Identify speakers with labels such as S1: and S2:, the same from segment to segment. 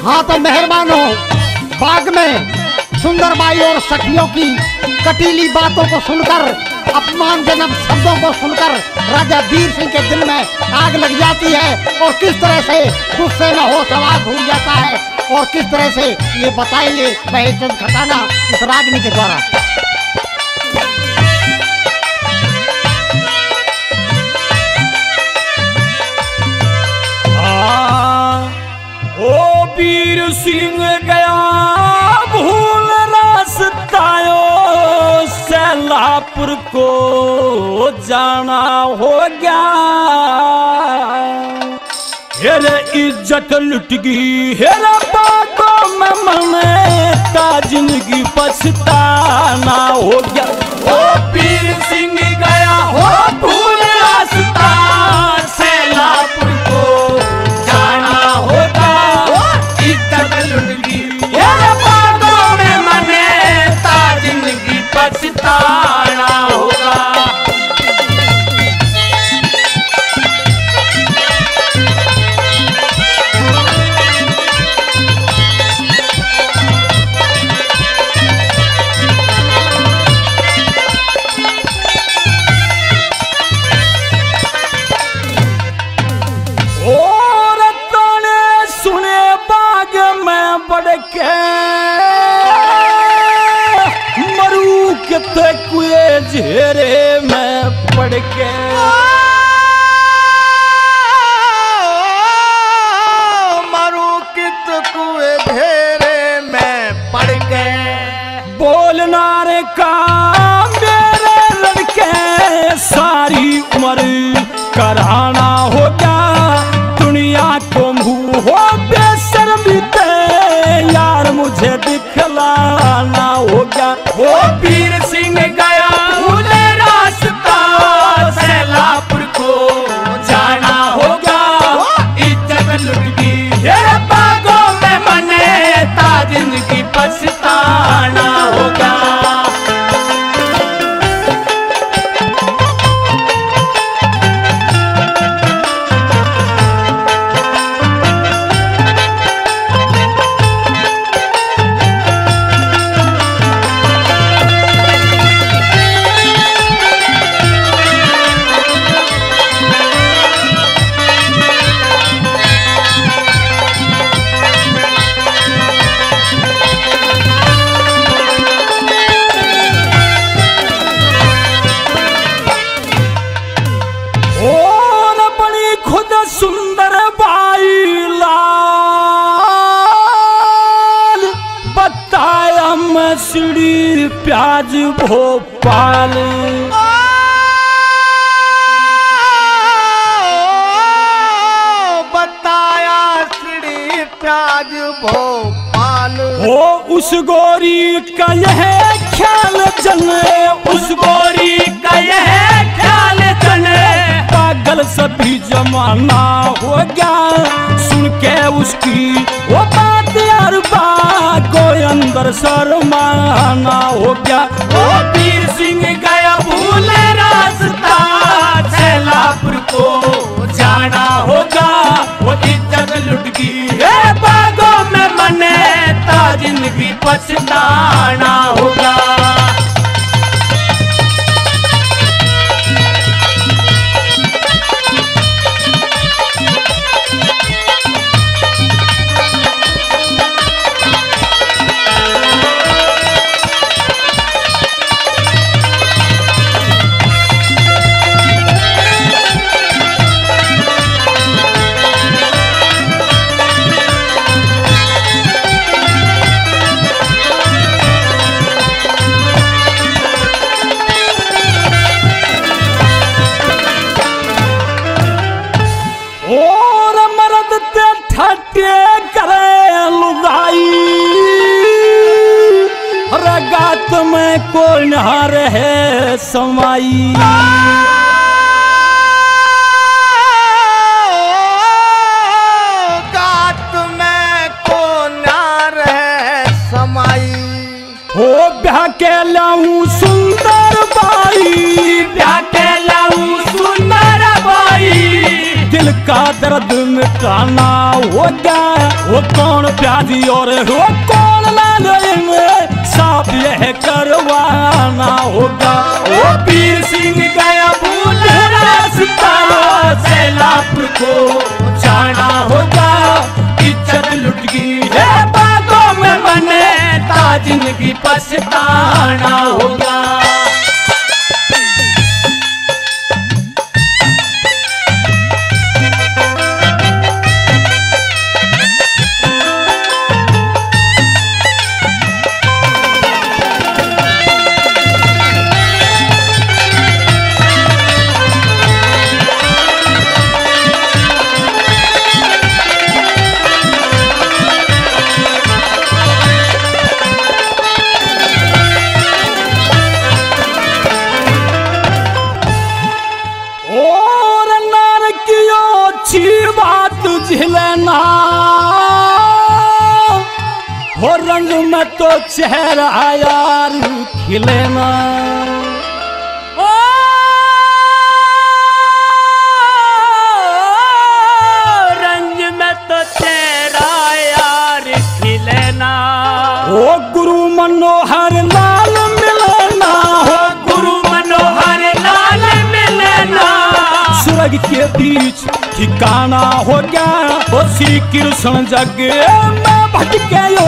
S1: हाँ तो मेहरबान हो। बाग में सुंदर बाई और सखियों की कटीली बातों को सुनकर, अपमानजनक शब्दों को सुनकर राजा वीर सिंह के दिल में आग लग जाती है और किस तरह से गुस्से में होश आवाज भूल जाता है और किस तरह से ये बताएंगे महेशचंद खटाना इस रागनी के द्वारा।
S2: ओ वीर सिंह गया भूल रास्तायो, सैलापुर को जाना हो गया। हेरे इज्जत लुट गई, हेरे बातों में मने ता जिंदगी पछताना हो गया। ओ वीर सिंह गया हो भूल रास्ता, सैलापुर को जाना होगा। इज्जत लुट गई, हेरे बातों में मने ता जिंदगी पछताना होगा। मरू कितने कुए झेरे में पड़ के,
S3: मरू कित कुए घेरे में पड़ के।
S2: बोलना रे का मेरे लड़के सारी उम्र कराना हो गया। दुनिया को मुंह हो बेशर्मी ते यार मुझे दिखलाना हो गया। वो वीर सिंह गया भूल रास्ता, सैलापुर को जाना होगा। इज्जत लुट गई, ये बागों में मने ता जिंदगी पछताना होगा। सुंदर बाई लाल बताया मछली प्याज भोपाल।
S3: बताया श्री प्याज भोपाल।
S2: हो उस गोरी का यह ख्याल चले, उस गोरी का यह ख्याल चले। पागल सभी जमाना हो गया सुन के उसकी वो बात यार बात को अंदर शर्माना हो गया। वो वीर सिंह गया भूल रास्ता, सैलापुर को जाना होगा। वो इज्जत लुट गई, बागों में मने ता जिंदगी पछताना होगा। रगात में कोई नहर है समाई।
S3: गात में कोई नहर है समाई।
S2: हो ब्याह के लाऊं सुंदर बाई, ब्याह के लाऊं सुंदर बाई। दिल का दर्द मिटाना होगा, वो कौन प्याजी और वो कौन लाल में साफ यह करवाना होगा। वो पीर सिंह गया भूल रास्ता, सैलापुर को जाना होगा। इज्जत लुट गई है बागों में बने, जिंदगी पछताना होगा। झिलना हो रंग में तो चेहरा यार खिलेना। ओ रंग में तो चेहरा यार खिलेना। ओ गुरु मनोहर लाल मिलना, हो गुरु मनोहर लाल मिलना। स्वर्ग के बीच ठिकाना हो गया, वो श्री कृष्ण जग में भटके हो,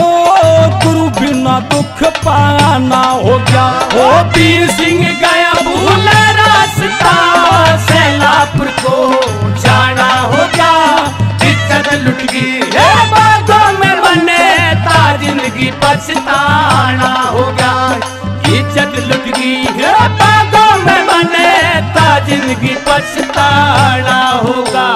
S2: गुरु बिना दुख पाना हो गया। वो पीर सिंह गया भूल रास्ता, सैलापुर को जाना हो गया। इज्जत लुट गई है बागों में बने, जिंदगी पछताना हो गया। इज्जत लुट गई है बागों में बने, जिंदगी पछताना होगा।